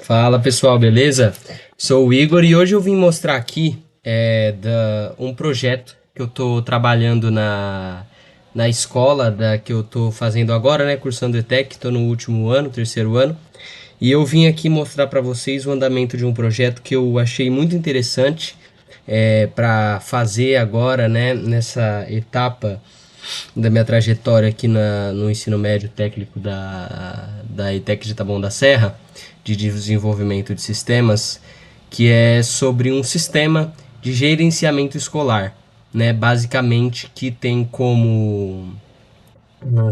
Fala pessoal, beleza? Sou o Igor e hoje eu vim mostrar aqui um projeto que eu tô trabalhando na escola que eu tô fazendo agora, né? Cursando ETEC, tô no último ano, terceiro ano. E eu vim aqui mostrar para vocês o andamento de um projeto que eu achei muito interessante para fazer agora, né? Nessa etapa da minha trajetória aqui no ensino médio técnico da ETEC de Taboão da Serra, de desenvolvimento de sistemas, que é sobre um sistema de gerenciamento escolar, né? Basicamente que tem como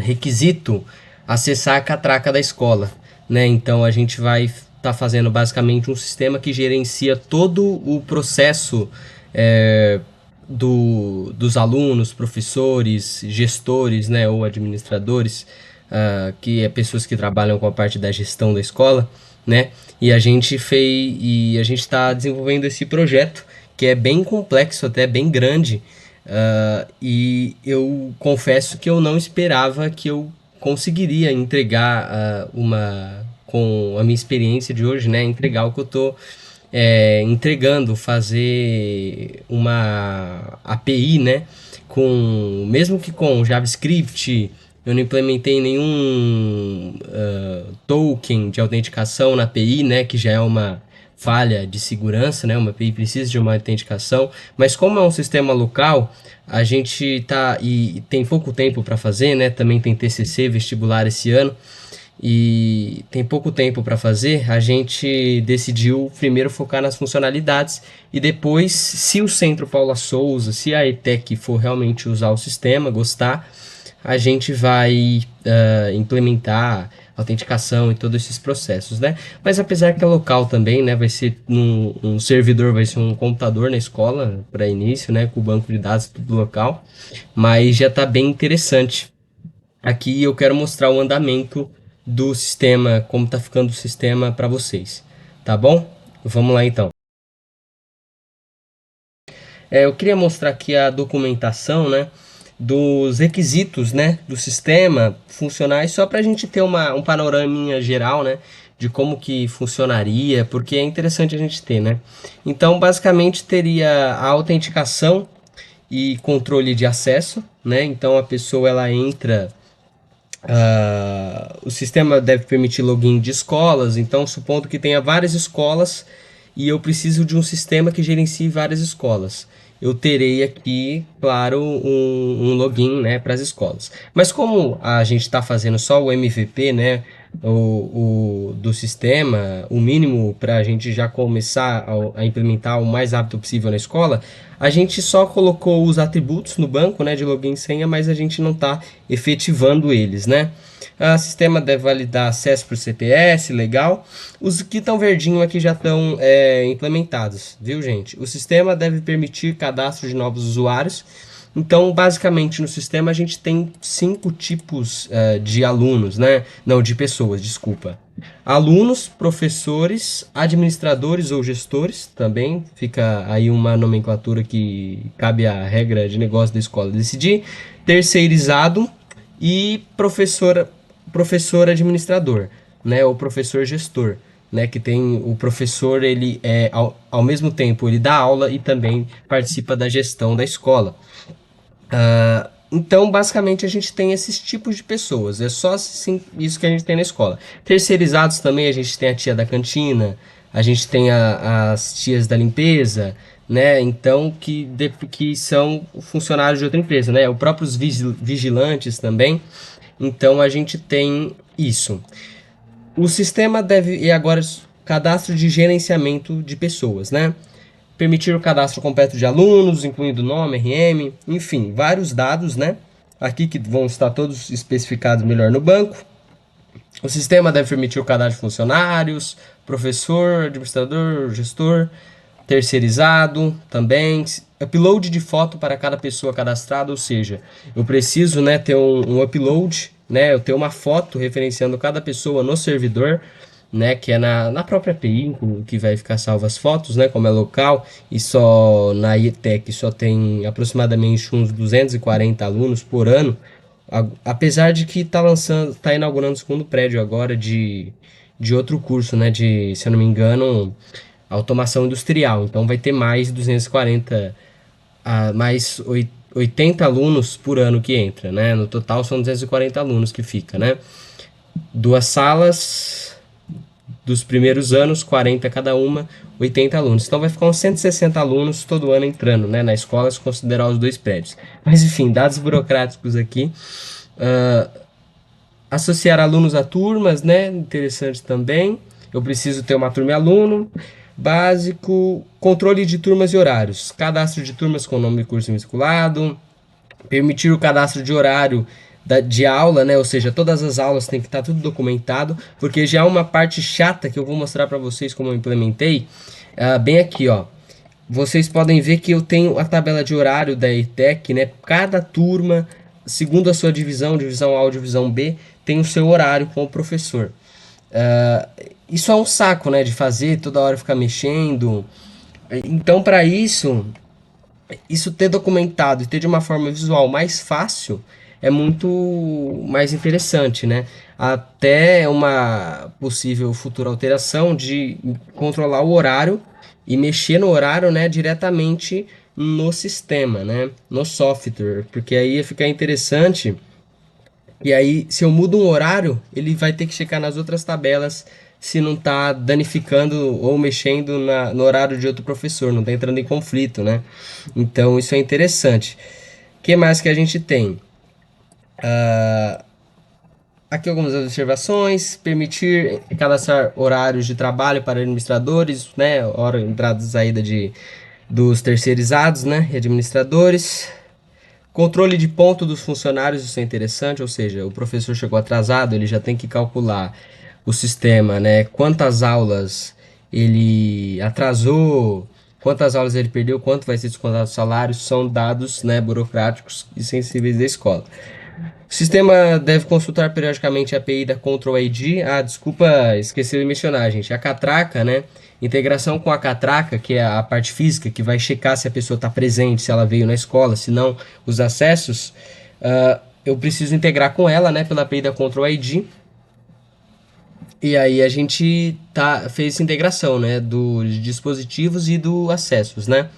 requisito acessar a catraca da escola, né? Então a gente vai estar fazendo basicamente um sistema que gerencia todo o processo é, dos alunos, professores, gestores, né, ou administradores, que é pessoas que trabalham com a parte da gestão da escola, né? E a gente está desenvolvendo esse projeto que é bem complexo, até bem grande, e eu confesso que eu não esperava que eu conseguiria entregar com a minha experiência de hoje, né? Entregar o que eu tô entregando, fazer uma API, né? Mesmo que com JavaScript, eu não implementei nenhum token de autenticação na API, né? Que já é uma falha de segurança, né? Uma API precisa de uma autenticação, mas como é um sistema local, a gente tá e tem pouco tempo para fazer, né? Também tem TCC vestibular esse ano e tem pouco tempo para fazer. A gente decidiu primeiro focar nas funcionalidades e depois, se o Centro Paula Souza, se a ETEC for realmente usar o sistema, gostar, a gente vai implementar autenticação e todos esses processos, né? Mas apesar que é local também, né? Vai ser um servidor, vai ser um computador na escola para início, né? Com o banco de dados tudo local, mas já está bem interessante. Aqui eu quero mostrar o andamento do sistema, como está ficando o sistema para vocês, tá bom? Vamos lá então. Eu queria mostrar aqui a documentação, né, dos requisitos, né, do sistema funcionais, só para a gente ter um panorama geral, né, de como que funcionaria, porque é interessante a gente ter, né. Então, basicamente, teria a autenticação e controle de acesso, né, então a pessoa ela entra. O sistema deve permitir login de escolas, então supondo que tenha várias escolas e eu preciso de um sistema que gerencie várias escolas. Eu terei aqui, claro, um login, né, para as escolas. Mas como a gente está fazendo só o MVP, né, do sistema, o mínimo para a gente já começar a implementar o mais rápido possível na escola, a gente só colocou os atributos no banco, né, de login e senha, mas a gente não está efetivando eles, né? O sistema deve validar acesso para o CTS, legal. Os que estão verdinho aqui já estão implementados, viu, gente? O sistema deve permitir cadastro de novos usuários. Então, basicamente, no sistema a gente tem 5 tipos de alunos, né? Não, de pessoas, desculpa. Alunos, professores, administradores ou gestores, também fica aí uma nomenclatura que cabe à regra de negócio da escola decidir. Terceirizado e professor administrador, né? Ou professor gestor, né? Que tem o professor, ele ao mesmo tempo ele dá aula e também participa da gestão da escola. Então, basicamente, a gente tem esses tipos de pessoas. É só assim, isso que a gente tem na escola. Terceirizados também, a gente tem a tia da cantina, a gente tem as tias da limpeza, né? Então, que são funcionários de outra empresa, né? Os próprios vigilantes também. Então, a gente tem isso. O sistema deve, e agora, cadastro de gerenciamento de pessoas, né? Permitir o cadastro completo de alunos, incluindo nome, RM, enfim, vários dados, né? Aqui que vão estar todos especificados melhor no banco. O sistema deve permitir o cadastro de funcionários, professor, administrador, gestor, terceirizado também. Upload de foto para cada pessoa cadastrada, ou seja, eu preciso, né, ter um upload, né, eu ter uma foto referenciando cada pessoa no servidor, né, que é na própria API que vai ficar salvas as fotos, né, como é local e só na IETEC só tem aproximadamente uns 240 alunos por ano, apesar de que tá inaugurando o segundo prédio agora de outro curso, né? De, se eu não me engano, automação industrial. Então vai ter mais 240, mais 80 alunos por ano que entra, né? No total são 240 alunos que fica, né? Duas salas dos primeiros anos, 40 cada uma, 80 alunos. Então vai ficar uns 160 alunos todo ano entrando, né, na escola, se considerar os dois prédios. Mas enfim, dados burocráticos aqui. Associar alunos a turmas, né? Interessante também. Eu preciso ter uma turma e aluno. Básico, controle de turmas e horários. Cadastro de turmas com nome de curso vinculado. Permitir o cadastro de horário de aula, né? Ou seja, todas as aulas tem que estar tudo documentado, porque já é uma parte chata que eu vou mostrar para vocês como eu implementei. Bem aqui, ó. Vocês podem ver que eu tenho a tabela de horário da ETEC, né? Cada turma, segundo a sua divisão, divisão A ou divisão B, tem o seu horário com o professor. Isso é um saco, né? De fazer, toda hora ficar mexendo. Então, para isso ter documentado e ter de uma forma visual mais fácil é muito mais interessante, né? Até uma possível futura alteração de controlar o horário e mexer no horário, né, diretamente no sistema, né, no software, porque aí ia ficar interessante. E aí, se eu mudo um horário, ele vai ter que checar nas outras tabelas se não está danificando ou mexendo no horário de outro professor, não está entrando em conflito, né? Então, isso é interessante. O que mais que a gente tem? Aqui algumas observações. Permitir cadastrar horários de trabalho para administradores, né? Hora, entrada e saída dos terceirizados, né? E administradores. Controle de ponto dos funcionários, isso é interessante, ou seja, o professor chegou atrasado, ele já tem que calcular o sistema, né? Quantas aulas ele atrasou, quantas aulas ele perdeu, quanto vai ser descontado o salário, são dados, né, burocráticos e sensíveis da escola. O sistema deve consultar periodicamente a API da Control ID. Desculpa, esqueci de mencionar, gente. A catraca, né? Integração com a catraca, que é a parte física, que vai checar se a pessoa está presente, se ela veio na escola, se não, os acessos. Eu preciso integrar com ela, né? Pela API da Control ID. E aí a gente fez essa integração, né? Dos dispositivos e do acessos, né?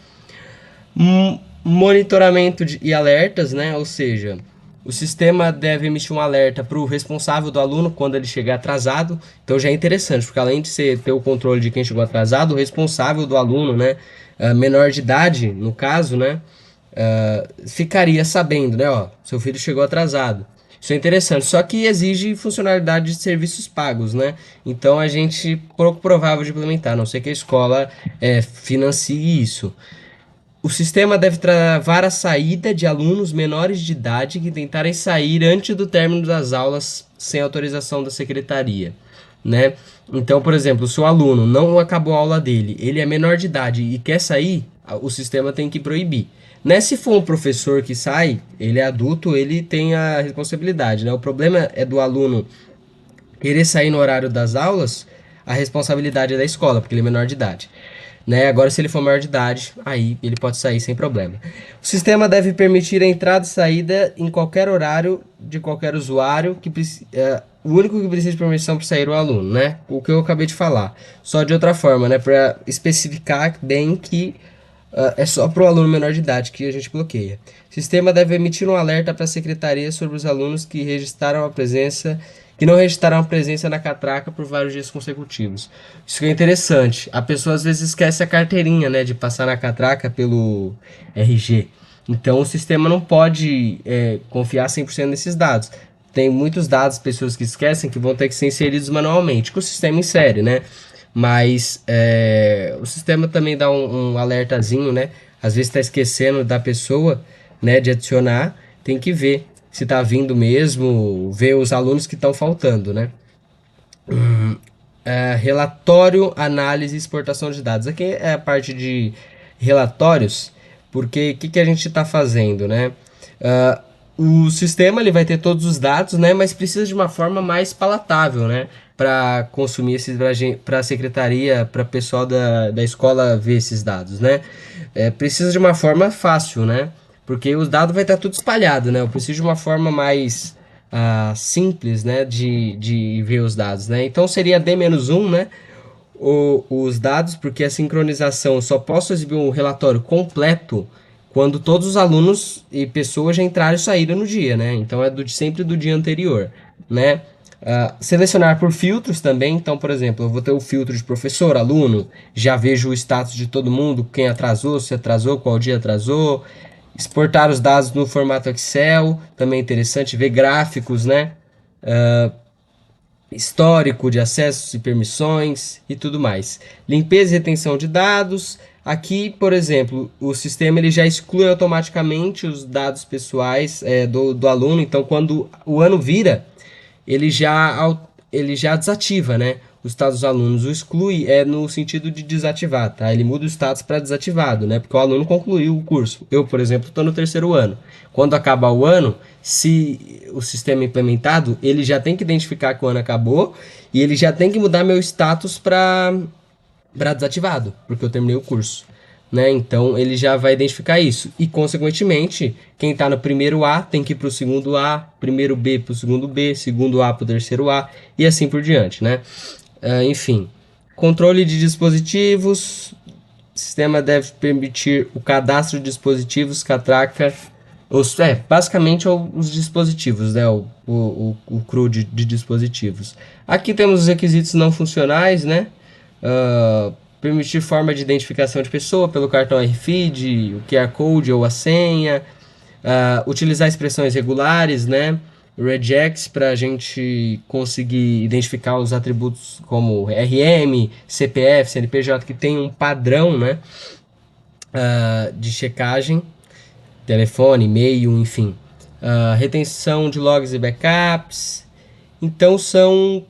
Monitoramento e alertas, né? Ou seja, o sistema deve emitir um alerta para o responsável do aluno quando ele chegar atrasado. Então já é interessante, porque além de você ter o controle de quem chegou atrasado, o responsável do aluno, né, menor de idade, no caso, né, ficaria sabendo, né, ó, seu filho chegou atrasado. Isso é interessante, só que exige funcionalidade de serviços pagos, né? Então a gente pouco provável de implementar, a não ser que a escola financie isso. O sistema deve travar a saída de alunos menores de idade que tentarem sair antes do término das aulas sem autorização da secretaria, né? Então, por exemplo, se o aluno não acabou a aula dele, ele é menor de idade e quer sair, o sistema tem que proibir. Né? Se for um professor que sai, ele é adulto, ele tem a responsabilidade, né? O problema é do aluno querer sair no horário das aulas, a responsabilidade é da escola, porque ele é menor de idade. Né? Agora, se ele for maior de idade, aí ele pode sair sem problema. O sistema deve permitir a entrada e saída em qualquer horário de qualquer usuário, o único que precisa de permissão para sair é o aluno, né? O que eu acabei de falar. Só de outra forma, né? Para especificar bem que é só para o aluno menor de idade que a gente bloqueia. O sistema deve emitir um alerta para a secretaria sobre os alunos que não registraram a presença na catraca por vários dias consecutivos. Isso é interessante. A pessoa às vezes esquece a carteirinha, né, de passar na catraca pelo RG. Então o sistema não pode confiar 100% nesses dados. Tem muitos dados, pessoas que esquecem, que vão ter que ser inseridos manualmente, que o sistema insere, né? Mas o sistema também dá um alertazinho, né? Às vezes está esquecendo da pessoa, né, de adicionar, tem que ver se está vindo mesmo, ver os alunos que estão faltando, né? Relatório, análise e exportação de dados. Aqui é a parte de relatórios, porque o que a gente está fazendo, né? O sistema ele vai ter todos os dados, né? Mas precisa de uma forma mais palatável, né? Para consumir esses, para a secretaria, para o pessoal da escola ver esses dados, né? Precisa de uma forma fácil, né? Porque os dados vai estar tudo espalhado, né? Eu preciso de uma forma mais simples, né, de ver os dados, né? Então seria D-1, né, os dados, porque a sincronização só posso exibir um relatório completo quando todos os alunos e pessoas já entraram e saíram no dia, né? Então é sempre do dia anterior, né? Selecionar por filtros também. Então, por exemplo, eu vou ter o filtro de professor, aluno, já vejo o status de todo mundo, quem atrasou, se atrasou, qual dia atrasou. Exportar os dados no formato Excel, também é interessante, ver gráficos, né? Histórico de acessos e permissões e tudo mais. Limpeza e retenção de dados. Aqui, por exemplo, o sistema ele já exclui automaticamente os dados pessoais do aluno. Então, quando o ano vira, ele já desativa, né? O status dos alunos. O exclui é no sentido de desativar, tá? Ele muda o status para desativado, né? Porque o aluno concluiu o curso. Eu, por exemplo, estou no terceiro ano. Quando acabar o ano, se o sistema é implementado, ele já tem que identificar que o ano acabou e ele já tem que mudar meu status para desativado, porque eu terminei o curso. Né? Então ele já vai identificar isso. E, consequentemente, quem está no primeiro A tem que ir para o segundo A, primeiro B para o segundo B, segundo A para o terceiro A, e assim por diante. Né? Enfim, controle de dispositivos. O sistema deve permitir o cadastro de dispositivos que atraca basicamente os dispositivos, né? O CRU de dispositivos. Aqui temos os requisitos não funcionais, né? Permitir forma de identificação de pessoa pelo cartão RFID, o QR Code ou a senha. Utilizar expressões regulares, né? Regex para a gente conseguir identificar os atributos como RM, CPF, CNPJ, que tem um padrão, né? De checagem, telefone, e-mail, enfim. Retenção de logs e backups. Então são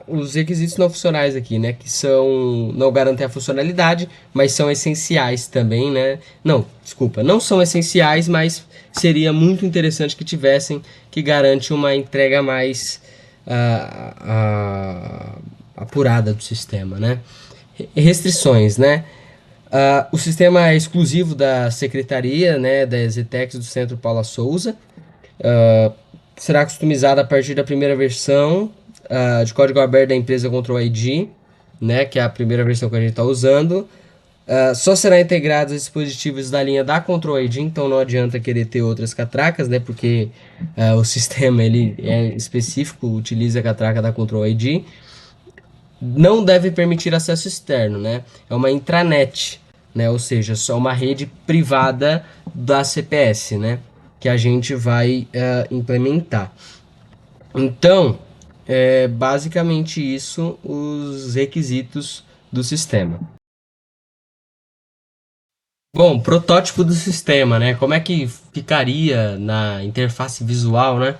os requisitos não funcionais aqui, né? Que são não garantem a funcionalidade, mas são essenciais também, né? Não, desculpa, não são essenciais, mas seria muito interessante que tivessem, que garante uma entrega mais apurada do sistema, né? Restrições, né? O sistema é exclusivo da Secretaria, né, da EZTEX do Centro Paula Souza. Será customizado a partir da primeira versão de código aberto da empresa Control ID, né, que é a primeira versão que a gente está usando. Só será integrado os dispositivos da linha da Control ID, então não adianta querer ter outras catracas, né, porque o sistema ele é específico, utiliza a catraca da Control ID. Não deve permitir acesso externo, né? É uma intranet, né? Ou seja, só uma rede privada da CPS, né? Que a gente vai implementar. Então, é basicamente isso os requisitos do sistema. Bom, protótipo do sistema, né? Como é que ficaria na interface visual, né?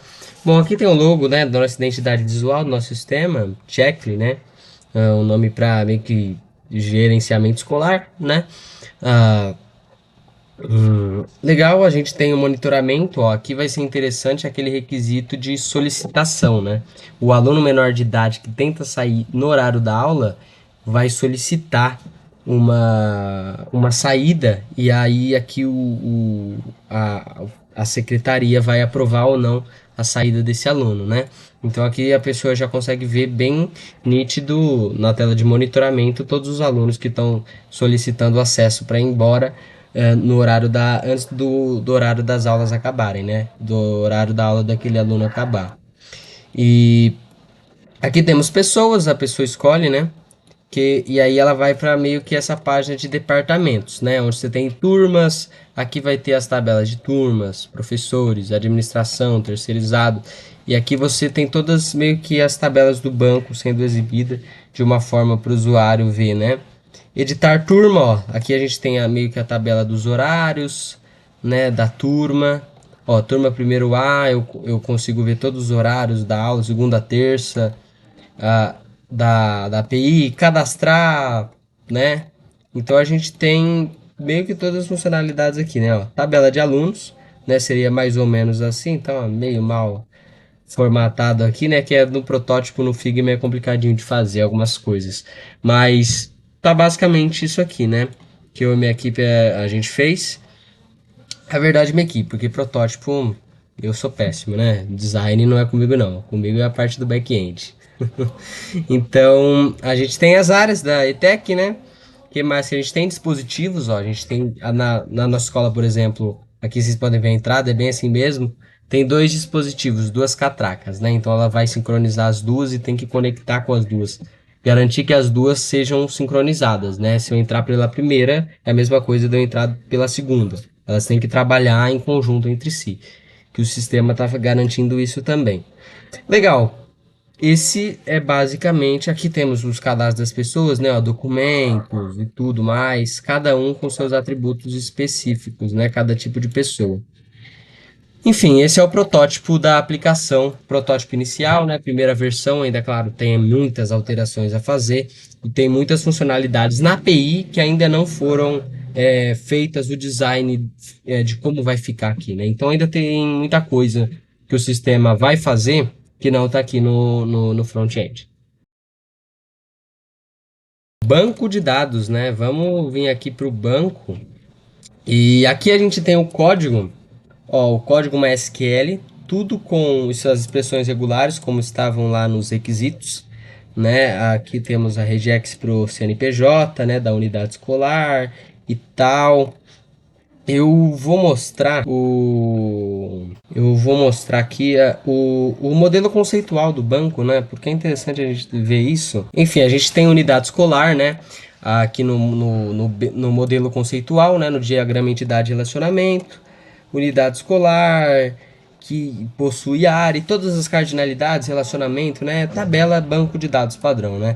Bom, aqui tem o logo, né, da nossa identidade visual do nosso sistema, Checkly, né? Um nome para meio que gerenciamento escolar, né? Ah, legal, a gente tem o monitoramento, ó, aqui vai ser interessante aquele requisito de solicitação, né? O aluno menor de idade que tenta sair no horário da aula vai solicitar uma saída e aí aqui a secretaria vai aprovar ou não a saída desse aluno, né? Então aqui a pessoa já consegue ver bem nítido na tela de monitoramento todos os alunos que estão solicitando acesso para ir embora no horário antes do horário das aulas acabarem, né? Do horário da aula daquele aluno acabar. E aqui temos pessoas, a pessoa escolhe, né? E aí ela vai para meio que essa página de departamentos, né? Onde você tem turmas, aqui vai ter as tabelas de turmas, professores, administração, terceirizado. E aqui você tem todas meio que as tabelas do banco sendo exibidas de uma forma para o usuário ver, né? Editar turma, ó. Aqui a gente tem meio que a tabela dos horários, né? Da turma. Ó, turma primeiro A, eu consigo ver todos os horários da aula, segunda a terça, a, da API, cadastrar, né? Então a gente tem meio que todas as funcionalidades aqui, né? Ó, tabela de alunos, né? Seria mais ou menos assim, então meio mal formatado aqui, né? Que é no protótipo no Figma é complicadinho de fazer algumas coisas. Mas tá basicamente isso aqui, né? Que eu e minha equipe a gente fez. Na verdade, minha equipe, porque protótipo Eu sou péssimo, né? Design não é comigo não, comigo é a parte do back-end. Então, a gente tem as áreas da ETEC, né? O que mais que a gente tem? Dispositivos, ó. A gente tem na nossa escola, por exemplo, aqui vocês podem ver a entrada, é bem assim mesmo. Tem dois dispositivos, duas catracas, né? Então ela vai sincronizar as duas e tem que conectar com as duas. Garantir que as duas sejam sincronizadas, né? Se eu entrar pela primeira, é a mesma coisa de eu entrar pela segunda. Elas têm que trabalhar em conjunto entre si. Que o sistema está garantindo isso também. Legal. Esse é basicamente, aqui temos os cadastros das pessoas, né, ó, documentos e tudo mais, cada um com seus atributos específicos, né, cada tipo de pessoa. Enfim, esse é o protótipo da aplicação, protótipo inicial, né, primeira versão, ainda claro, tem muitas alterações a fazer e tem muitas funcionalidades na API que ainda não foram feitas o design de como vai ficar aqui, né, então ainda tem muita coisa que o sistema vai fazer que não está aqui no front-end. Banco de dados, né? Vamos vir aqui para o banco. E aqui a gente tem o código, ó, o código MySQL, tudo com essas expressões regulares, como estavam lá nos requisitos, né? Aqui temos a regex para o CNPJ, né? Da unidade escolar e tal. Eu vou mostrar aqui o modelo conceitual do banco, né? Porque é interessante a gente ver isso. Enfim, a gente tem unidade escolar, né? Aqui no modelo conceitual, né? No diagrama entidade e relacionamento, unidade escolar, que possui área e todas as cardinalidades, relacionamento, né? Tabela banco de dados padrão, né?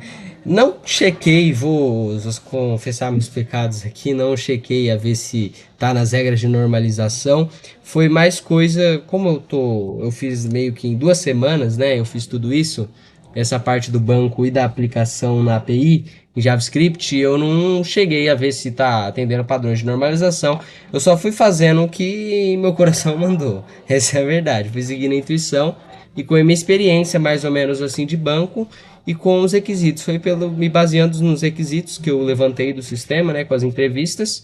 Não chequei, vou confessar meus pecados aqui, não chequei a ver se tá nas regras de normalização. Foi mais coisa, como eu fiz meio que em 2 semanas, né? Eu fiz tudo isso, essa parte do banco e da aplicação na API em JavaScript, eu não cheguei a ver se está atendendo padrões de normalização. Eu só fui fazendo o que meu coração mandou. Essa é a verdade. Fui seguindo a intuição e com a minha experiência mais ou menos assim de banco e com os requisitos. Foi me baseando nos requisitos que eu levantei do sistema, né, com as entrevistas,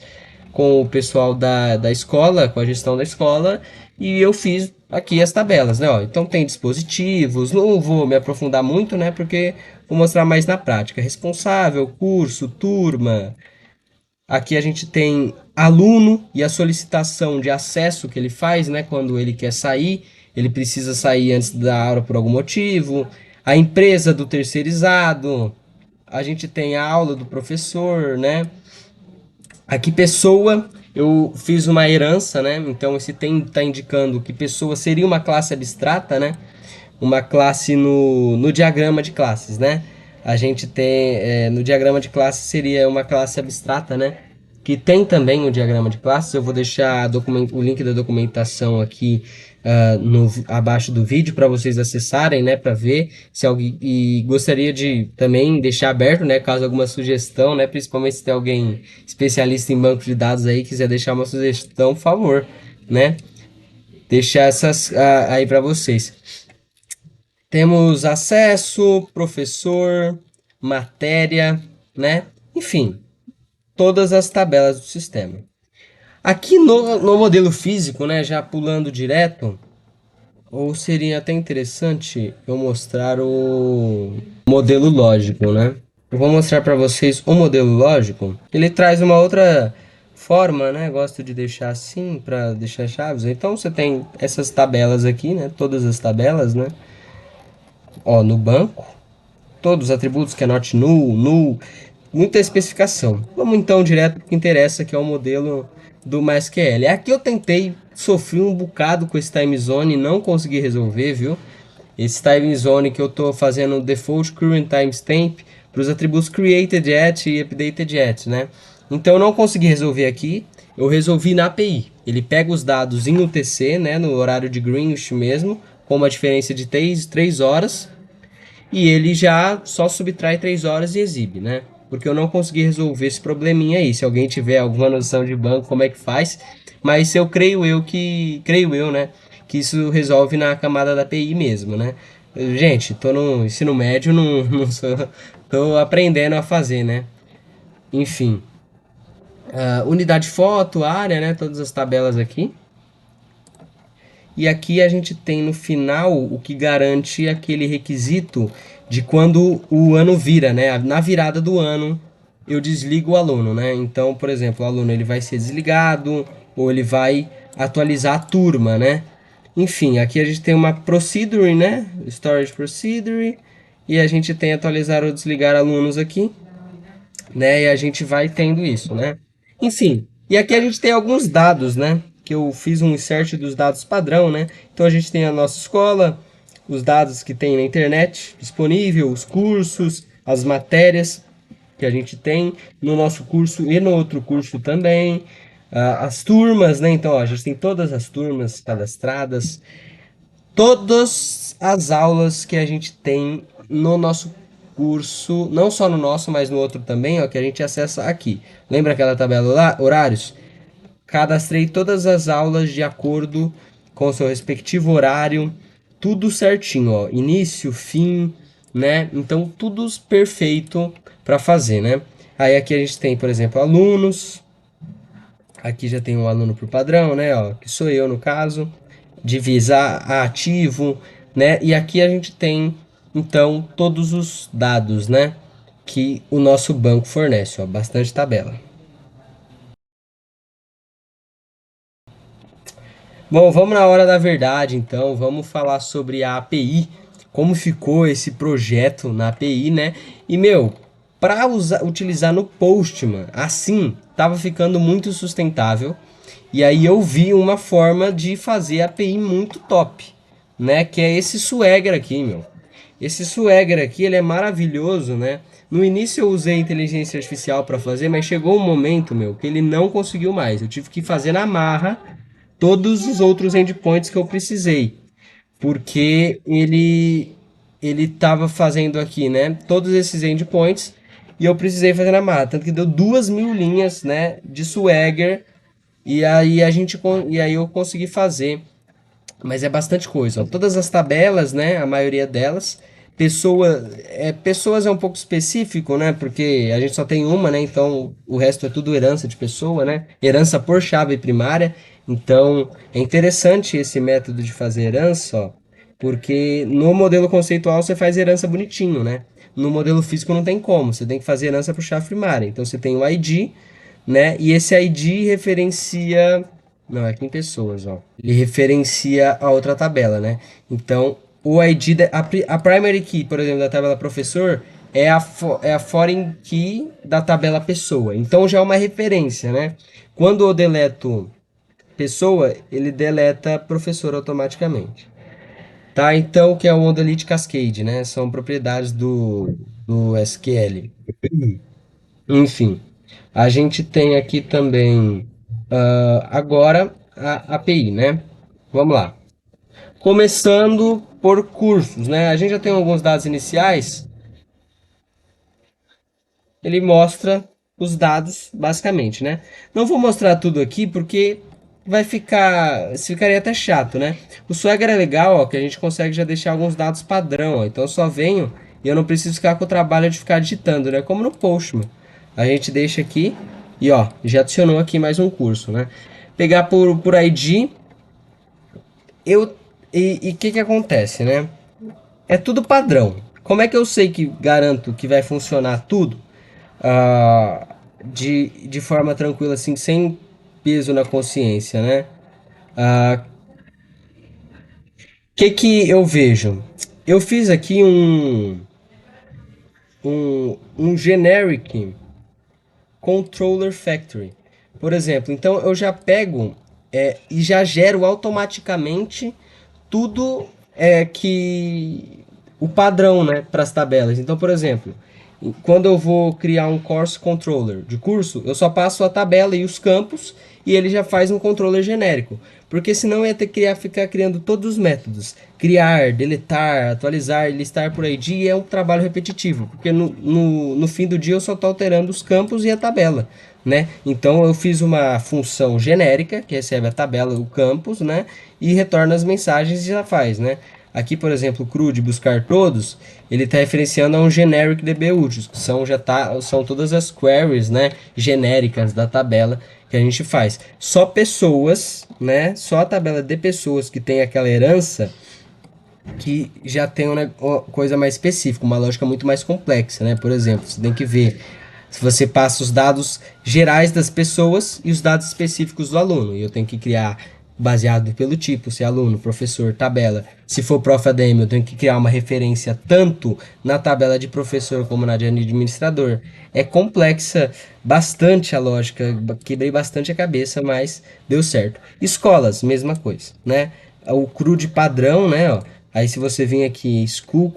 com o pessoal da escola, com a gestão da escola, e eu fiz aqui as tabelas, né? Ó, então tem dispositivos, não vou me aprofundar muito, né? Porque vou mostrar mais na prática. Responsável, curso, turma. Aqui a gente tem aluno e a solicitação de acesso que ele faz, né? Quando ele quer sair, ele precisa sair antes da aula por algum motivo. A empresa do terceirizado. A gente tem a aula do professor, né? Aqui pessoa, eu fiz uma herança, né? Então esse tem está indicando que pessoa seria uma classe abstrata, né? Uma classe no diagrama de classes, né? A gente tem no diagrama de classes seria uma classe abstrata, né? Que tem também o diagrama de classes. Eu vou deixar o link da documentação aqui abaixo do vídeo para vocês acessarem, né? Para ver se alguém e gostaria de também deixar aberto, né? Caso alguma sugestão, né? Principalmente se tem alguém especialista em banco de dados aí quiser deixar uma sugestão, por favor, né? Deixar essas aí para vocês. Temos acesso, professor, matéria, né? Enfim, todas as tabelas do sistema. Aqui no modelo físico, né, já pulando direto, ou seria até interessante eu mostrar o modelo lógico, né? Eu vou mostrar para vocês o modelo lógico. Ele traz uma outra forma, né? Gosto de deixar assim para deixar chaves. Então você tem essas tabelas aqui, né? Todas as tabelas, né? Ó, no banco, todos os atributos que é not null, null, muita especificação. Vamos então direto para o que interessa, que é o modelo do MySQL. Aqui eu tentei, sofri um bocado com esse time zone e não consegui resolver, viu? Esse time zone que eu estou fazendo default current timestamp para os atributos created at e updated at, né? Então eu não consegui resolver aqui, eu resolvi na API. Ele pega os dados em UTC, né, no horário de Greenwich mesmo, com uma diferença de 3 horas, e ele já só subtrai 3 horas e exibe, né? Porque eu não consegui resolver esse probleminha aí. Se alguém tiver alguma noção de banco, como é que faz? Mas creio eu, né? Que isso resolve na camada da API mesmo, né? Gente, tô no ensino médio, não sou, tô aprendendo a fazer, né? Enfim. Unidade foto, área, né? Todas as tabelas aqui. e aqui a gente tem no final o que garante aquele requisito de quando o ano vira, né? Na virada do ano eu desligo o aluno, né? Então, por exemplo, o aluno ele vai ser desligado ou ele vai atualizar a turma, né? Enfim, aqui a gente tem uma procedure, né? Storage procedure e a gente tem atualizar ou desligar alunos aqui, né? E a gente vai tendo isso, né? Enfim, e aqui a gente tem alguns dados, né? Que eu fiz um insert dos dados padrão, né? Então a gente tem a nossa escola, os dados que tem na internet disponível, os cursos, as matérias que a gente tem no nosso curso e no outro curso também, as turmas, né? Então ó, a gente tem todas as turmas cadastradas, todas as aulas que a gente tem no nosso curso, não só no nosso, mas no outro também, ó, que a gente acessa aqui. Lembra aquela tabela lá, horários? Cadastrei todas as aulas de acordo com o seu respectivo horário, tudo certinho, ó, início, fim, né? Então tudo perfeito para fazer, né? Aí aqui a gente tem, por exemplo, alunos. Aqui já tem um aluno por padrão, né? Ó, que sou eu no caso. Divisa a ativo, né? E aqui a gente tem então todos os dados, né? Que o nosso banco fornece, ó, bastante tabela. Bom, vamos na hora da verdade, então. Vamos falar sobre a API, como ficou esse projeto na API, né? E, meu, para utilizar no Postman, assim, tava ficando muito sustentável. E aí eu vi uma forma de fazer a API muito top, né? Que é esse Swagger aqui, meu. Esse Swagger aqui, ele é maravilhoso, né? No início eu usei inteligência artificial para fazer, mas chegou um momento, meu, que ele não conseguiu mais. Eu tive que fazer na marra todos os outros endpoints que eu precisei, porque ele estava fazendo aqui, né, todos esses endpoints e eu precisei fazer na marra, tanto que deu 2.000 linhas, né, de Swagger e aí eu consegui fazer, mas é bastante coisa. Ó. Todas as tabelas, né, a maioria delas, pessoas é um pouco específico, né, porque a gente só tem uma, né, então o resto é tudo herança de pessoa, né, herança por chave primária. Então é interessante esse método de fazer herança, ó, porque no modelo conceitual você faz herança bonitinho, né? No modelo físico não tem como, você tem que fazer herança por chave primária. Então você tem o ID, né? E esse ID referencia. Não, é aqui em pessoas, ó. Ele referencia a outra tabela, né? Então, o ID. A primary key, por exemplo, da tabela professor é a foreign key da tabela pessoa. Então já é uma referência, né? Quando eu deleto pessoa, ele deleta professor automaticamente. Tá? Então, o que é o Monolith Cascade, né? São propriedades do SQL. Enfim, a gente tem aqui também agora a API, né? Vamos lá. Começando por cursos, né? A gente já tem alguns dados iniciais. Ele mostra os dados, basicamente, né? Não vou mostrar tudo aqui porque ficaria até chato, né? O Swagger é legal, ó, que a gente consegue já deixar alguns dados padrão, ó. Então eu só venho e eu não preciso ficar com o trabalho de ficar digitando, né? Como no Postman. A gente deixa aqui e ó, já adicionou aqui mais um curso, né? Pegar por ID, eu e o que acontece, né? É tudo padrão. Como é que eu sei que garanto que vai funcionar tudo de forma tranquila, assim, sem peso na consciência, né? Que eu vejo? Eu fiz aqui um generic controller factory, por exemplo. Então eu já pego e já gero automaticamente tudo que o padrão, né, para as tabelas. Então, por exemplo, quando eu vou criar um course controller de curso, eu só passo a tabela e os campos e ele já faz um controller genérico. Porque senão eu ia ter que ficar criando todos os métodos. Criar, deletar, atualizar, listar por ID é um trabalho repetitivo. Porque no fim do dia eu só estou alterando os campos e a tabela. Né? Então eu fiz uma função genérica que recebe a tabela, o campus, né? E retorna as mensagens e já faz, né? Aqui, por exemplo, o CRUD buscar todos, ele está referenciando a um generic DBUtil, que são todas as queries, né, genéricas da tabela que a gente faz. Só pessoas, né, só a tabela de pessoas que tem aquela herança que já tem uma coisa mais específica, uma lógica muito mais complexa, né? Por exemplo, você tem que ver se você passa os dados gerais das pessoas e os dados específicos do aluno. E eu tenho que criar baseado pelo tipo, se é aluno, professor, tabela. Se for Prof. ADM, eu tenho que criar uma referência tanto na tabela de professor como na de administrador. É complexa bastante a lógica, quebrei bastante a cabeça, mas deu certo. Escolas, mesma coisa, né? O CRUD padrão, né? Ó, aí se você vir aqui, School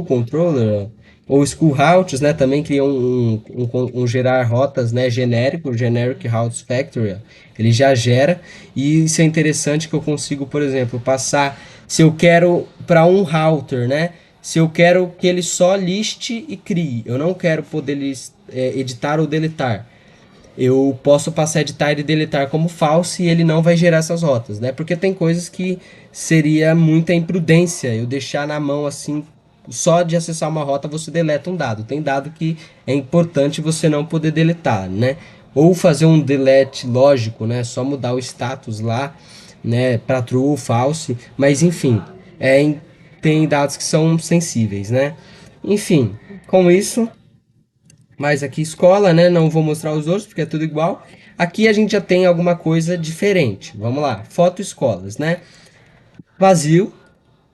Controller, ó, ou School Routes, né? Também cria um gerar rotas, né? Genérico, Generic Routes Factory. Ó. Ele já gera. E isso é interessante que eu consigo, por exemplo, passar. Se eu quero para um router, né? Se eu quero que ele só liste e crie. Eu não quero poder editar ou deletar. Eu posso passar a editar e deletar como falso e ele não vai gerar essas rotas, né? Porque tem coisas que seria muita imprudência eu deixar na mão assim, só de acessar uma rota você deleta um dado. Tem dado que é importante você não poder deletar, né? Ou fazer um delete lógico, né? Só mudar o status lá, né? Para true ou false. Mas enfim, tem dados que são sensíveis, né? Enfim, com isso mas aqui escola, né? Não vou mostrar os outros porque é tudo igual. Aqui a gente já tem alguma coisa diferente. Vamos lá, foto escolas, né? Vazio,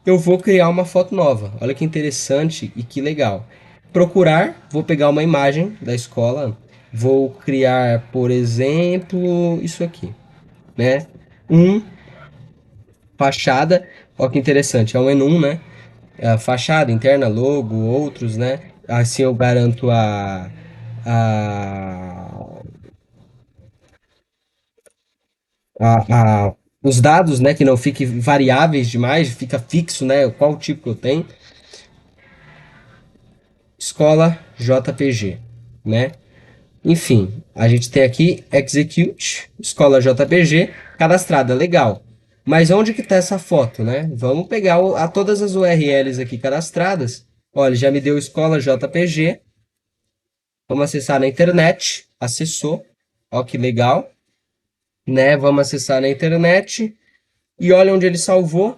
eu vou criar uma foto nova. Olha que interessante e que legal. Procurar, vou pegar uma imagem da escola, vou criar, por exemplo, isso aqui, né? Um fachada, olha que interessante, é um Enum, né? A fachada interna, logo, outros, né? Assim eu garanto a os dados, né, que não fiquem variáveis demais, fica fixo, né, qual tipo que eu tenho. Escola JPG, né? Enfim, a gente tem aqui execute, escola JPG, cadastrada, legal. Mas onde que está essa foto, né? Vamos pegar todas as URLs aqui cadastradas. Olha, já me deu escola JPG. Vamos acessar na internet. Acessou. Ó, que legal. Né? Vamos acessar na internet. E olha onde ele salvou.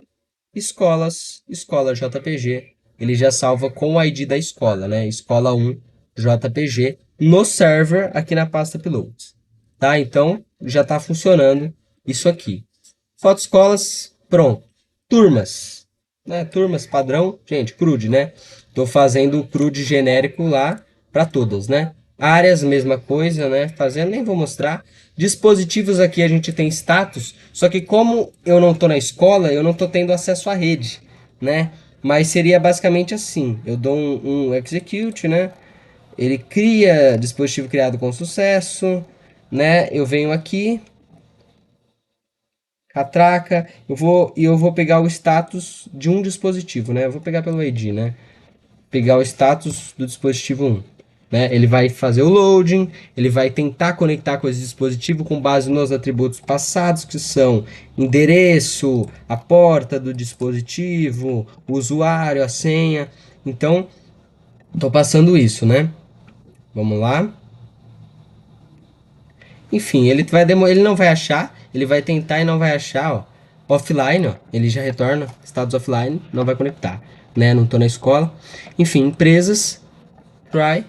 Escolas, escola JPG. Ele já salva com o ID da escola, né? Escola 1 JPG no server aqui na pasta Pilots. Tá? Então já está funcionando isso aqui. Foto escolas, pronto. Turmas, né? Turmas padrão, gente, CRUD, né? Tô fazendo o CRUD genérico lá para todas, né? Áreas, mesma coisa, né? Fazendo, nem vou mostrar. Dispositivos aqui a gente tem status, só que como eu não tô na escola, eu não tô tendo acesso à rede, né? Mas seria basicamente assim: eu dou um execute, né? Ele cria dispositivo criado com sucesso, né? Eu venho aqui, catraca, eu vou pegar o status de um dispositivo, né? Eu vou pegar pelo ID, né? Pegar o status do dispositivo 1. Né? Ele vai fazer o loading, ele vai tentar conectar com esse dispositivo com base nos atributos passados, que são endereço, a porta do dispositivo, o usuário, a senha. Então, estou passando isso, né? Vamos lá. Enfim, ele não vai achar, ele vai tentar e não vai achar, ó. Offline, ó, ele já retorna status offline, não vai conectar, né? Não estou na escola. Enfim, empresas, try,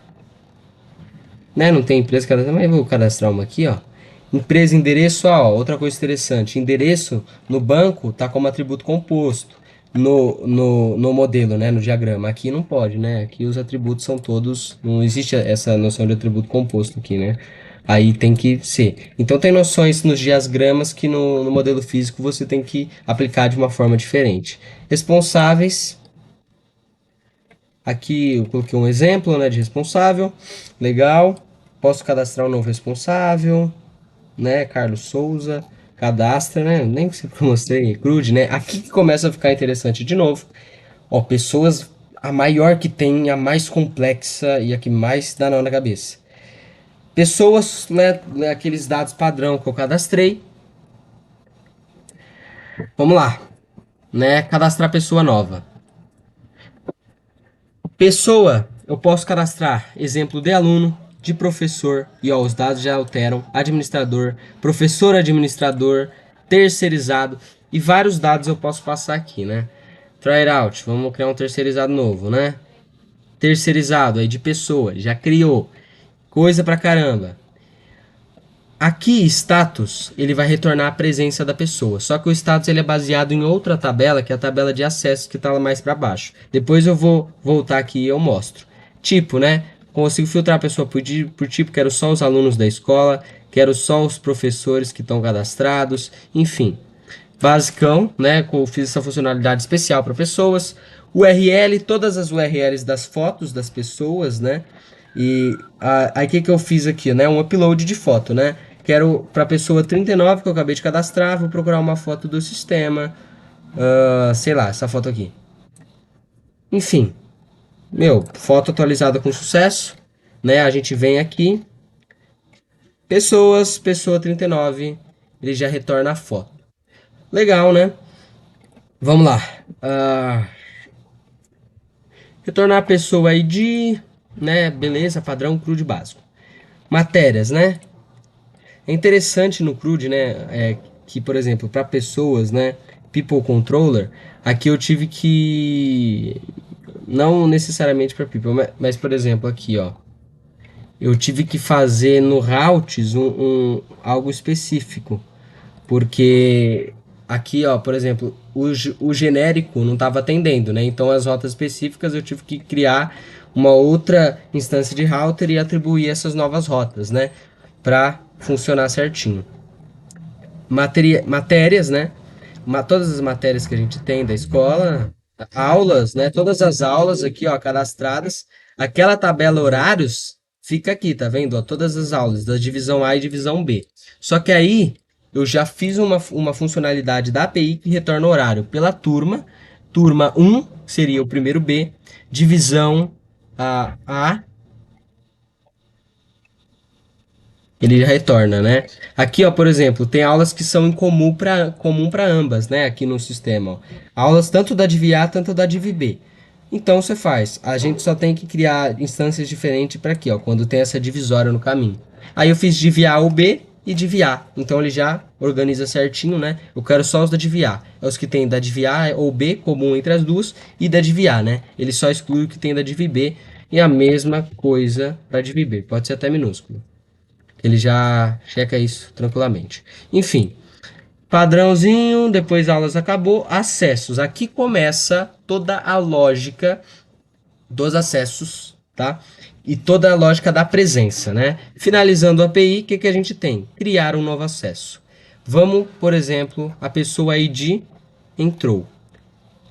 né? Não tem empresa cadastrar, mas eu vou cadastrar uma aqui, ó. Empresa, endereço, ó, outra coisa interessante. Endereço no banco tá como atributo composto no modelo, né? No diagrama. Aqui não pode, né? Aqui os atributos são todos. Não existe essa noção de atributo composto aqui, né? Aí tem que ser. Então tem noções nos diagramas que no modelo físico você tem que aplicar de uma forma diferente. Responsáveis. Aqui eu coloquei um exemplo, né, de responsável. Legal. Posso cadastrar um novo responsável, né? Carlos Souza. Cadastra, né? Nem sei que eu mostrei. Crude, né? Aqui que começa a ficar interessante de novo. Ó, pessoas, a maior que tem, a mais complexa e a que mais dá nó na cabeça. Pessoas, né? Aqueles dados padrão que eu cadastrei. Vamos lá. né? Cadastrar pessoa nova. Pessoa, eu posso cadastrar exemplo de aluno, de professor, e ó, os dados já alteram, administrador, professor administrador, terceirizado, e vários dados eu posso passar aqui, né? Try out, vamos criar um terceirizado novo, né? Terceirizado aí de pessoa, já criou, coisa pra caramba. Aqui, status, ele vai retornar a presença da pessoa. Só que o status ele é baseado em outra tabela, que é a tabela de acesso, que está lá mais para baixo. Depois eu vou voltar aqui e eu mostro. Tipo, né? Consigo filtrar a pessoa por tipo, quero só os alunos da escola, quero só os professores que estão cadastrados, enfim. Basicão, né? Fiz essa funcionalidade especial para pessoas. URL, todas as URLs das fotos das pessoas, né? E aí o que eu fiz aqui, né? Um upload de foto, né? Quero para a pessoa 39 que eu acabei de cadastrar, vou procurar uma foto do sistema, sei lá, essa foto aqui. Enfim, meu, foto atualizada com sucesso, né? A gente vem aqui, pessoas, pessoa 39, ele já retorna a foto. Legal, né? Vamos lá. Retornar a pessoa ID, né? Beleza, padrão CRUD básico. Matérias, né? É interessante no CRUD, né? Que, por exemplo, para pessoas, né? People Controller, aqui eu tive que. Não necessariamente para People, mas, por exemplo, aqui, ó. Eu tive que fazer no Routes algo específico. Porque aqui, ó, por exemplo, o genérico não estava atendendo, né? Então as rotas específicas eu tive que criar uma outra instância de router e atribuir essas novas rotas, né? Para funcionar certinho. Matérias, né? Todas as matérias que a gente tem da escola, aulas, né? Todas as aulas aqui, ó, cadastradas. Aquela tabela horários fica aqui, tá vendo? Ó, todas as aulas da divisão A e divisão B. Só que aí eu já fiz uma funcionalidade da API que retorna o horário pela turma. Turma um seria o primeiro B, divisão A, ele retorna, né? Aqui, ó, por exemplo, tem aulas que são em comum para ambas, né? Aqui no sistema, ó. Aulas tanto da div A, tanto da div B. Então você faz. A gente só tem que criar instâncias diferentes para aqui, ó, quando tem essa divisória no caminho. Aí eu fiz div A ou B e div A. Então ele já organiza certinho, né? Eu quero só os da div A. É os que tem da div A ou B, comum entre as duas, e da div A, né? Ele só exclui o que tem da div B. E a mesma coisa para div B. Pode ser até minúsculo. Ele já checa isso tranquilamente. Enfim, padrãozinho, depois aulas acabou, acessos. Aqui começa toda a lógica dos acessos, tá? E toda a lógica da presença, né? Finalizando a API, o que, que a gente tem? Criar um novo acesso. Vamos, por exemplo, a pessoa ID entrou.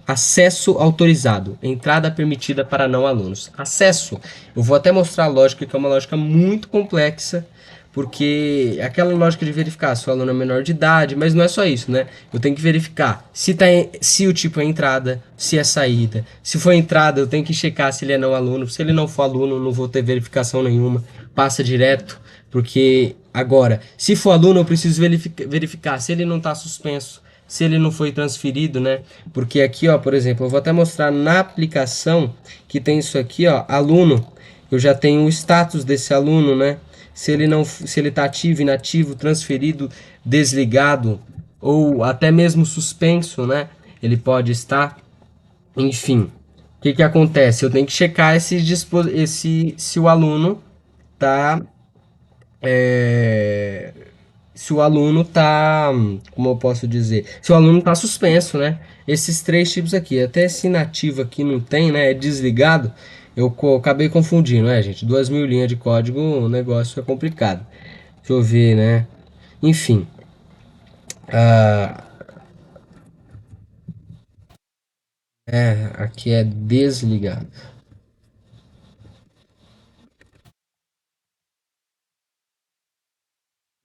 Acesso autorizado. Entrada permitida para não alunos. Acesso. Eu vou até mostrar a lógica, que é uma lógica muito complexa, porque é aquela lógica de verificar se o aluno é menor de idade, mas não é só isso, né? Eu tenho que verificar se o tipo é entrada, se é saída. Se for entrada, eu tenho que checar se ele é não aluno. Se ele não for aluno, não vou ter verificação nenhuma. Passa direto, porque agora, se for aluno, eu preciso verificar se ele não está suspenso, se ele não foi transferido, né? Porque aqui, ó, por exemplo, eu vou até mostrar na aplicação que tem isso aqui, ó, aluno. Eu já tenho o status desse aluno, né? Se ele está ativo, inativo, transferido, desligado ou até mesmo suspenso, né? Ele pode estar, enfim. O que que acontece? Eu tenho que checar se o aluno tá se o aluno tá, como eu posso dizer, se o aluno tá suspenso, né? Esses três tipos aqui, até esse inativo aqui não tem, né? É desligado. Acabei confundindo, né, gente? 2.000 linhas de código, o negócio é complicado. Deixa eu ver, né? Enfim, aqui é desligado.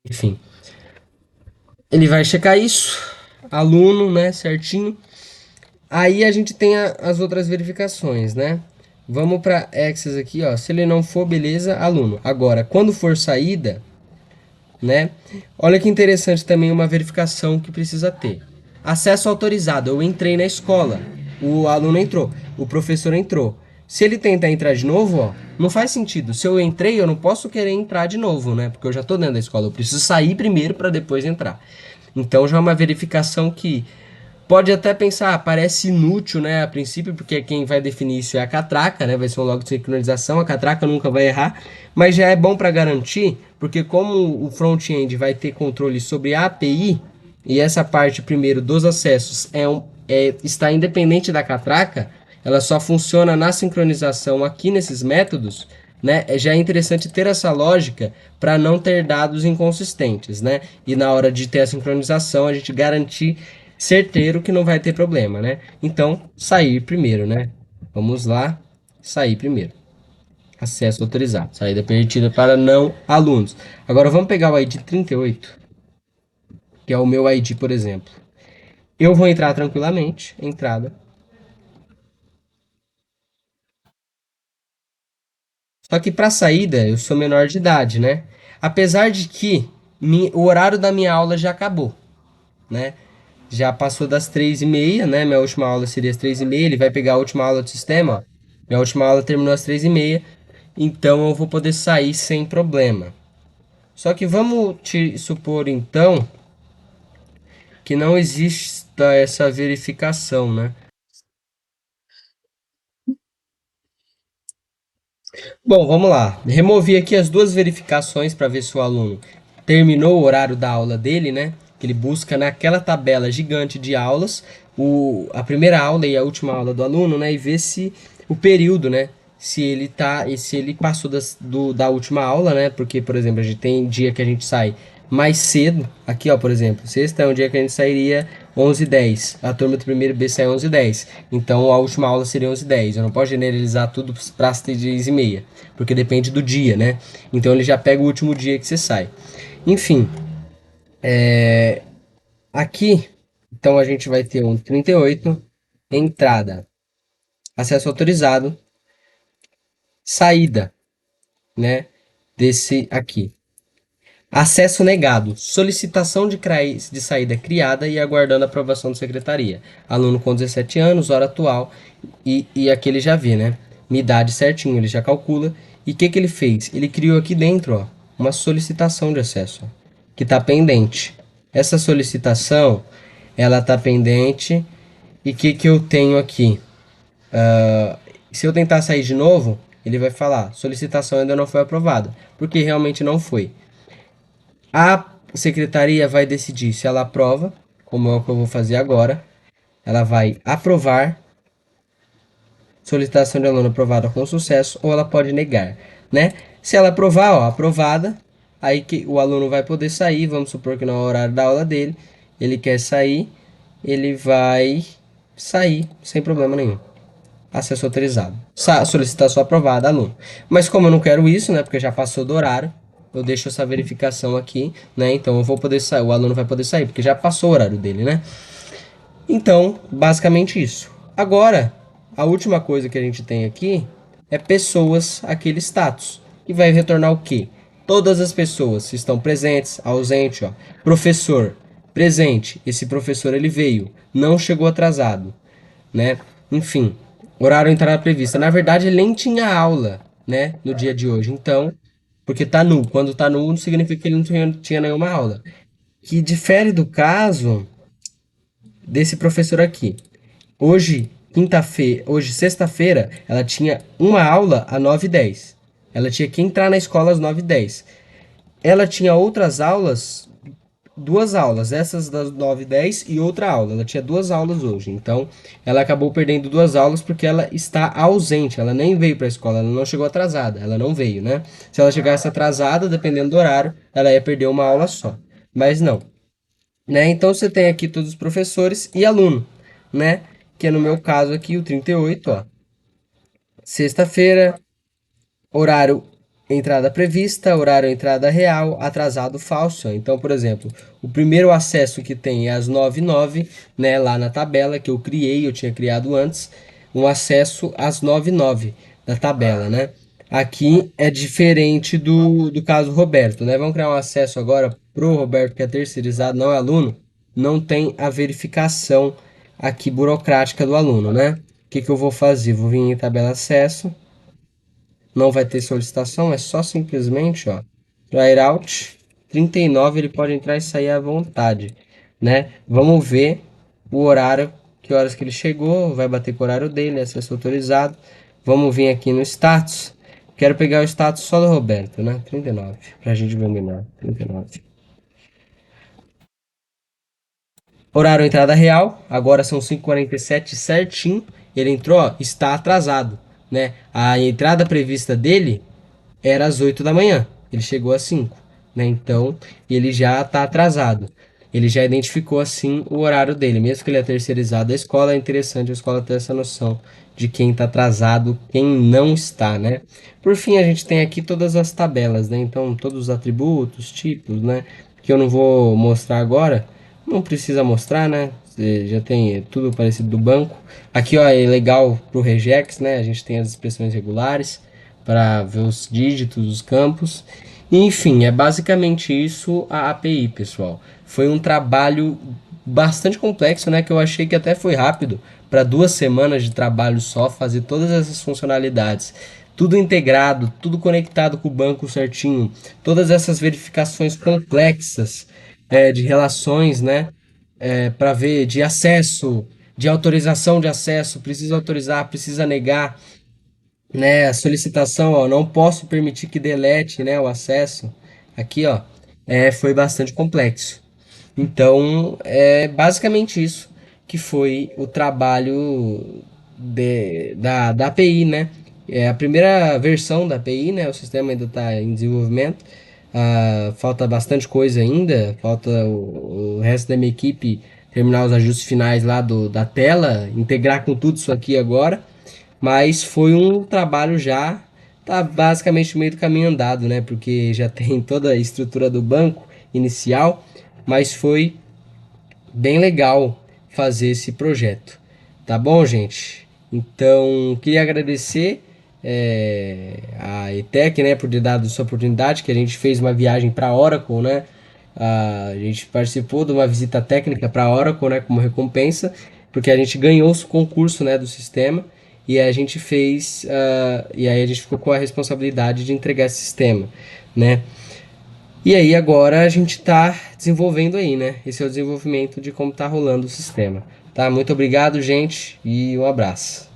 Enfim, ele vai checar isso, aluno, né, certinho. Aí a gente tem as outras verificações, né? Vamos para Access aqui, ó. Se ele não for, beleza, aluno. Agora, quando for saída, né? Olha que interessante também uma verificação que precisa ter. Acesso autorizado. Eu entrei na escola. O aluno entrou. O professor entrou. Se ele tentar entrar de novo, ó, não faz sentido. Se eu entrei, eu não posso querer entrar de novo, né? Porque eu já tô dentro da escola. Eu preciso sair primeiro para depois entrar. Então já é uma verificação que pode até pensar, parece inútil, né, a princípio, porque quem vai definir isso é a catraca, né? Vai ser um log de sincronização, a catraca nunca vai errar, mas já é bom para garantir, porque como o front-end vai ter controle sobre a API, e essa parte primeiro dos acessos está independente da catraca, ela só funciona na sincronização aqui nesses métodos, né? Já é interessante ter essa lógica para não ter dados inconsistentes, né? E na hora de ter a sincronização, a gente garantir certeiro que não vai ter problema, né? Então, sair primeiro, né? Vamos lá, sair primeiro. Acesso autorizado. Saída permitida para não alunos. Agora vamos pegar o ID 38, que é o meu ID, por exemplo. Eu vou entrar tranquilamente, entrada. Só que para saída, eu sou menor de idade, né? Apesar de que o horário da minha aula já acabou, né? Já passou das 3h30, né? Minha última aula seria às 3h30. Ele vai pegar a última aula do sistema, ó. Minha última aula terminou às 3h30. Então eu vou poder sair sem problema. Só que vamos te supor então que não exista essa verificação, né? Bom, vamos lá. Removi aqui as duas verificações para ver se o aluno terminou o horário da aula dele, né? Que ele busca naquela tabela gigante de aulas a primeira aula e a última aula do aluno, né? E ver se o período, né? Se ele tá, e se ele passou da última aula, né? Porque, por exemplo, a gente tem dia que a gente sai mais cedo. Aqui, ó, por exemplo, sexta é um dia que a gente sairia 11h10. A turma do primeiro B sai 11h10. Então a última aula seria 11h10. Eu não posso generalizar tudo para as 10h30, porque depende do dia, né? Então ele já pega o último dia que você sai. Enfim, aqui, então a gente vai ter um 38, entrada, acesso autorizado, saída, né? Desse aqui. Acesso negado. Solicitação de saída criada e aguardando aprovação da secretaria. Aluno com 17 anos, hora atual. E aqui ele já vê, né? Minha idade certinho, ele já calcula. E o que ele fez? Ele criou aqui dentro, ó, uma solicitação de acesso, ó, que está pendente. Essa solicitação, ela está pendente. E o que eu tenho aqui? Se eu tentar sair de novo, ele vai falar: solicitação ainda não foi aprovada, porque realmente não foi. A secretaria vai decidir se ela aprova, como é o que eu vou fazer agora. Ela vai aprovar solicitação de aluno aprovada com sucesso ou ela pode negar, né? Se ela aprovar, ó, aprovada, aí que o aluno vai poder sair. Vamos supor que não é o horário da aula dele, ele quer sair, ele vai sair sem problema nenhum. Acesso autorizado. Solicitação aprovada, aluno. Mas como eu não quero isso, né? Porque já passou do horário, eu deixo essa verificação aqui, né? Então eu vou poder sair, o aluno vai poder sair, porque já passou o horário dele, né? Então, basicamente isso. Agora, a última coisa que a gente tem aqui é pessoas, aquele status, que vai retornar o quê? Todas as pessoas estão presentes, ausente, ó. Professor, presente. Esse professor ele veio, não chegou atrasado, né? Enfim, horário entrada prevista. Na verdade, ele nem tinha aula, né, no dia de hoje. Então, porque tá nu. Quando tá nu, não significa que ele não tinha nenhuma aula. Que difere do caso desse professor aqui. Hoje, sexta-feira, ela tinha uma aula às 9h10. Ela tinha que entrar na escola às 9h10. Ela tinha outras aulas, duas aulas, essas das 9h10 e outra aula. Ela tinha duas aulas hoje. Então, ela acabou perdendo duas aulas porque ela está ausente. Ela nem veio para a escola, ela não chegou atrasada. Ela não veio, né? Se ela chegasse atrasada, dependendo do horário, ela ia perder uma aula só. Mas não, né? Então você tem aqui todos os professores e aluno, né? Que é no meu caso aqui o 38, ó. Sexta-feira, horário entrada prevista, horário entrada real, atrasado falso. Então, por exemplo, o primeiro acesso que tem é às 9h09, né, lá na tabela que eu criei, eu tinha criado antes, um acesso às 9h09 da tabela, né? Aqui é diferente do caso Roberto, né? Vamos criar um acesso agora pro Roberto que é terceirizado, não é aluno. não tem a verificação aqui burocrática do aluno, né? O que que eu vou fazer? Vou vir em tabela acesso, não vai ter solicitação, é só simplesmente, ó, try out 39, ele pode entrar e sair à vontade, né? Vamos ver o horário, que horas que ele chegou, vai bater com o horário dele, acesso autorizado. Vamos vir aqui no status. Quero pegar o status só do Roberto, né? 39, pra gente ver melhor. 39. Horário entrada real, agora são 5h47 certinho. Ele entrou, ó, está atrasado, né? A entrada prevista dele era às 8 da manhã. Ele chegou às 5, né? Então, ele já está atrasado. Ele já identificou assim o horário dele. Mesmo que ele é terceirizado da escola, é interessante a escola ter essa noção de quem está atrasado, quem não está, né? Por fim, a gente tem aqui todas as tabelas, né? Então, todos os atributos, tipos, né? Que eu não vou mostrar agora. Não precisa mostrar, né? Você já tem tudo parecido do banco. Aqui, ó, é legal para o regex, né? A gente tem as expressões regulares para ver os dígitos, os campos. Enfim, é basicamente isso a API, pessoal. Foi um trabalho bastante complexo, né? Que eu achei que até foi rápido para 2 semanas de trabalho só fazer todas essas funcionalidades. Tudo integrado, tudo conectado com o banco certinho, todas essas verificações complexas de relações, né? Para ver de acesso, de autorização de acesso, precisa autorizar, precisa negar, né, a solicitação, ó, não posso permitir que delete, né, o acesso. Aqui, ó, foi bastante complexo. Então, é basicamente isso que foi o trabalho da API, né? É a primeira versão da API, né? O sistema ainda está em desenvolvimento. Falta bastante coisa ainda. Falta o resto da minha equipe terminar os ajustes finais lá da tela, integrar com tudo isso aqui agora. Mas foi um trabalho já, tá basicamente no meio do caminho andado, né? Porque já tem toda a estrutura do banco inicial, mas foi bem legal fazer esse projeto. Tá bom, gente? Então, queria agradecer a ETEC, né, por ter dado essa oportunidade, que a gente fez uma viagem para Oracle, né? A gente participou de uma visita técnica para Oracle, né, como recompensa, porque a gente ganhou o concurso, né, do sistema e a gente fez, e aí a gente ficou com a responsabilidade de entregar esse sistema, né? E aí agora a gente está desenvolvendo aí, né? Esse é o desenvolvimento de como está rolando o sistema. Tá? Muito obrigado, gente, e um abraço.